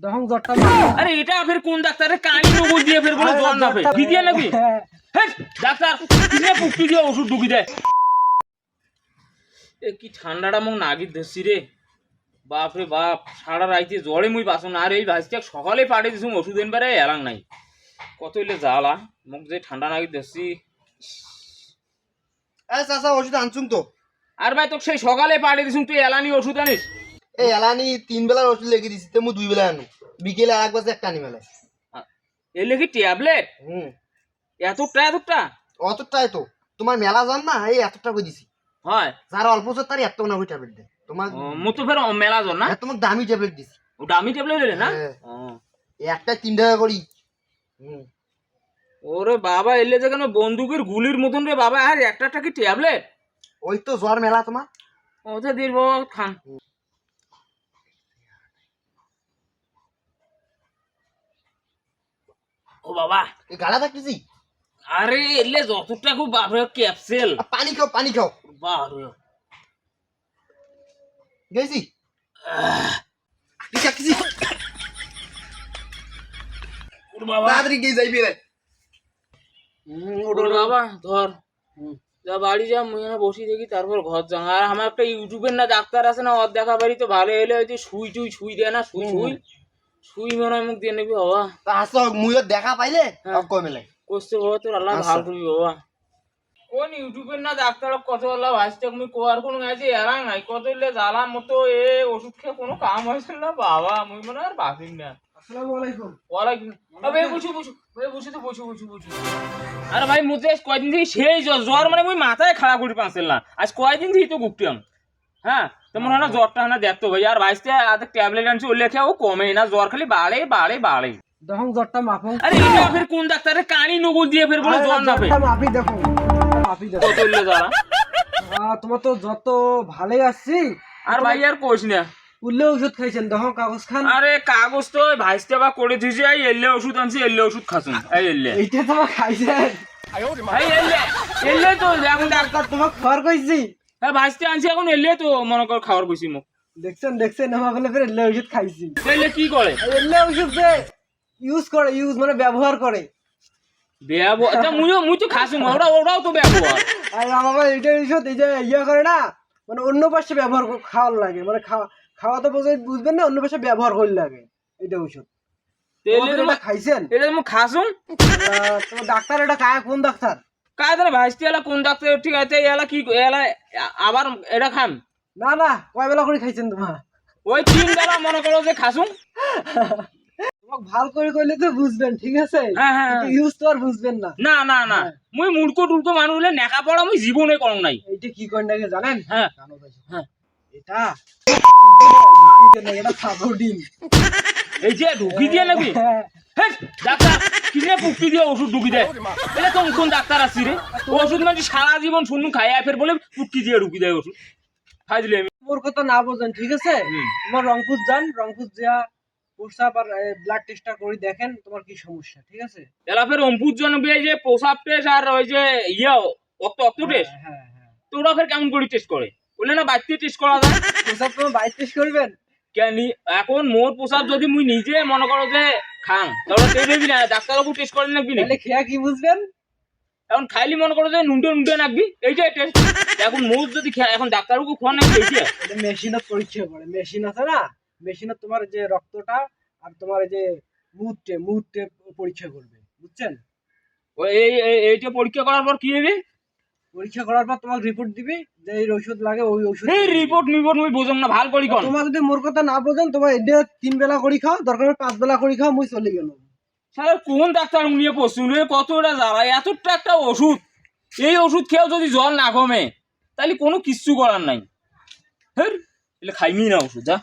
দহং জ্বরটা আরে এটা ফের কোন ডাক্তারের কানি নগদ দিয়ে ফের বলে জ্বর না ফের দিয়ে নাকি ডাক্তার কিনে পুষ্টি দিয়ে ওষুধ ঢুকি দেয়। এ কি ঠান্ডাটা মোক নাগি ধরছি রে বাপ রে বাপ, সারা রাইতে জ্বরে মুই বাসন আর এই ভাইস্তাক সকালে পাঠিয়ে দিছুম ওষুধ এনবারে এলাং নাই কত হইলে জ্বালা মোক যে ঠান্ডা নাগি ধরছি। চাচা ওষুধ আনছুন তো। আর ভাই তোকে সেই সকালে পাঠিয়ে দিছুম তুই এলানি ওষুধ আনিস? এই এলানি 3 বেলার ওষুধ লিখে দিছি, তো মু 2 বেলা আনু, বিকেলে আর এক বাজে একটা আনি মেলায়। এলে কি ট্যাবলেট এতটা অতটাই তো তোমার মেলা জান না, এই এতটা কই দিছি। হয় যারা অল্প আছে তার এত না কই ট্যাবলেট দেয় তোমার। মো তো ফের মেলা জন না, তোমার দামি ট্যাবলেট দিছি। ও দামি ট্যাবলেট দিলে না? একটা 3 টাকা করি। ওরে বাবা এলে যে কেন বন্দুকের গুলির মতন রে বাবা, আর একটা কি ট্যাবলেট? ওই তো জ্বর মেলা তোমার। ওতে দিল বাবা খান। ও বাবা এই গালা থাকতেছি। আরে এলে যতটা খুব বাবা ক্যাপসুল। পানি খাও পানি খাও। বাবা গেছি কিছু ওর বাবা তাড়াতাড়ি গিয়ে যাইবি রে। ওর বাবা ধর যা বাড়ি যা, মুই এখানে বসি দেখি তারপর ঘর যা। আর আমার একটা ইউটিউবের না ডাক্তার আছে না, ওর দেখা বাড়ি তো ভালো হলে হয়তো সুই দেয় না, সুই মনে হয় মুখ দিয়ে নেবি বাবা। তা আসো মুইও দেখা পাইলে কই মেলে করছে বাবা, তোর আল্লাহ ভালো করবি বাবা। কোন ইউটিউবের না ডাক্তার কত আল্লাহ ভাসতে মুই কোয়ার কোনো আছে এরাং নাই কত হইলে জ্বালা মতো এ ওষুধ খেয়ে কোনো কাম হয়েছে না বাবা, মুই মনে আর বাঁচিম না। আসসালামু আলাইকুম। ওয়ালাইকুম। আবে বসু। আরে ভাই মুতে কয়দিন থেকে সেই জ্বর মানে মুই মাথায় খারাপ করে পাচ্ছিল না, আজ কয়দিন থেকে তো গুপটিয়াম। হ্যাঁ তো মনে হয় না জ্বরটা না দেখতো ভাই, আর ভাইসতে ট্যাবলেট আনছি ওর লেখা ও কমে না, জ্বর খালি বাড়ে। দহং জ্বরটা মাপো। আরে এটা ফের কোন ডাক্তারের কানি নগদ দিয়ে ফের বলে জ্বর না ফের মাপি দেখো কত হইলে জ্বালা। তোমার তো যত ভালোই আসছি। আর ভাই আর কোস না উল্লে ওষুধ খাইছেন দহং কাগজ খান। আরে কাগজ তো ভাইসতে বা করে দিয়েছি, এই এলে ওষুধ আনছি এলে ওষুধ খাসুন এই এলে এইটা তোমার খাইছেন। এই এলে তো এখন ডাক্তার তোমাকে খাওয়ার কইছি। হ্যাঁ ভাইসতে আনছি এখন এলে তো মনে কর খাওয়ার কইছি মুখ। দেখছেন আমার বলে ফের এলে ওষুধ খাইছি। এলে কি করে? এলে ওষুধ যে ইউজ মানে ব্যবহার করে। মুই তো খাসুম, ওরাও তো ব্যবহার। আর আমার এইটা ওষুধ এই যে ইয়ে করে না, মানে অন্য পাশে ব্যবহার খাওয়ার লাগে, মানে খাওয়া তো বুঝবেন না, অন্য পাশে ব্যবহার করলে লাগে এইটা ওষুধ। খাইছেন এটা তুমি খাসুম? তোমার ডাক্তার এটা কোন ডাক্তার? কায় তাহলে ভাইস্তি এলা কোন ডাক্তার? ঠিক আছে এলা কি এলা আবার এটা খাম না কয় বেলা করে খাইছেন তোমার? ওই 3 বেলা মনে করো যে খাসুম। তোমাকে ভাল করে কইলে তো বুঝবেন, ঠিক আছে? হ্যাঁ ইউজ তো আর বুঝবেন না। না মুই মূর্খ টুর্খ মানুষ হলে নেখা পড়া মুই জীবনে করং নাই। এইটা কি করেন নাকি জানেন? হ্যাঁ এটা এটা সাবুডিন। এই যে ঢুকি দিয়ে নাকি ডাক্তার কিনে পুষ্টি দিয়ে ওষুধ ঢুকি দেয়? এটা তো কোন ডাক্তার আসছি রে? ওষুধ মানে সারা জীবন শুনুন খাই ফের বলে পুষ্টি দিয়ে ঢুকি দেয় ওষুধ খাই দিলে। মোর কথা না বোঝেন, ঠিক আছে? তোমার রংপুর যান, রংপুর যা প্রসাব আর ব্লাড টেস্টটা করে দেখেন তোমার কি সমস্যা, ঠিক আছে? এলা ফের অম্পুর জন্য যে প্রসাব টেস্ট আর ওই যে রক্ত টেস্ট, হ্যাঁ তো ওরা ফের কেমন করে টেস্ট করে? বললে না বাড়িতে টেস্ট করা যায়। প্রসাব তোমার বাইরে টেস্ট করবেন কেন? এখন মোর প্রসাব যদি মুই নিজে মনে করো যে খাং তাহলে টেস্ট হবি না, ডাক্তারবাবু টেস্ট করেন নাকি? তাহলে খেয়া কি বুঝবেন? এখন খাইলি মনে করো যে নুনটে নাকবি, এইটাই টেস্ট। এখন মোর যদি এখন ডাক্তারবাবু খোয়া নাকি মেশিনত পরীক্ষা করে, মেশিন আছে না, মেশিনত তোমার যে রক্তটা আর তোমার যে মুহূর্তে পরীক্ষা করবে, বুঝছেন? এইটা পরীক্ষা করার পর কি হবে? পরীক্ষা করার পর তোমার রিপোর্ট দিবে যে এই ওষুধ লাগে, ওই ওষুধ। এই রিপোর্ট মুই বুঝলাম না, ভাল করি কোন? তোমার যদি মোর কথা না বোঝেন, তোমার এটা 3 বেলা করে খাও, দরকার 5 বেলা করে খাও, মুই চলে গেল। স্যার কোন ডাক্তার নিয়ে পড়ছুন রে? কতটা জ্বালা, এতটা একটা ওষুধ, এই ওষুধ খেয়েও যদি জ্বর না কমে তাহলে কোনো কিচ্ছু করার নাই। হ্যাঁ খাইমি না ওষুধ যা।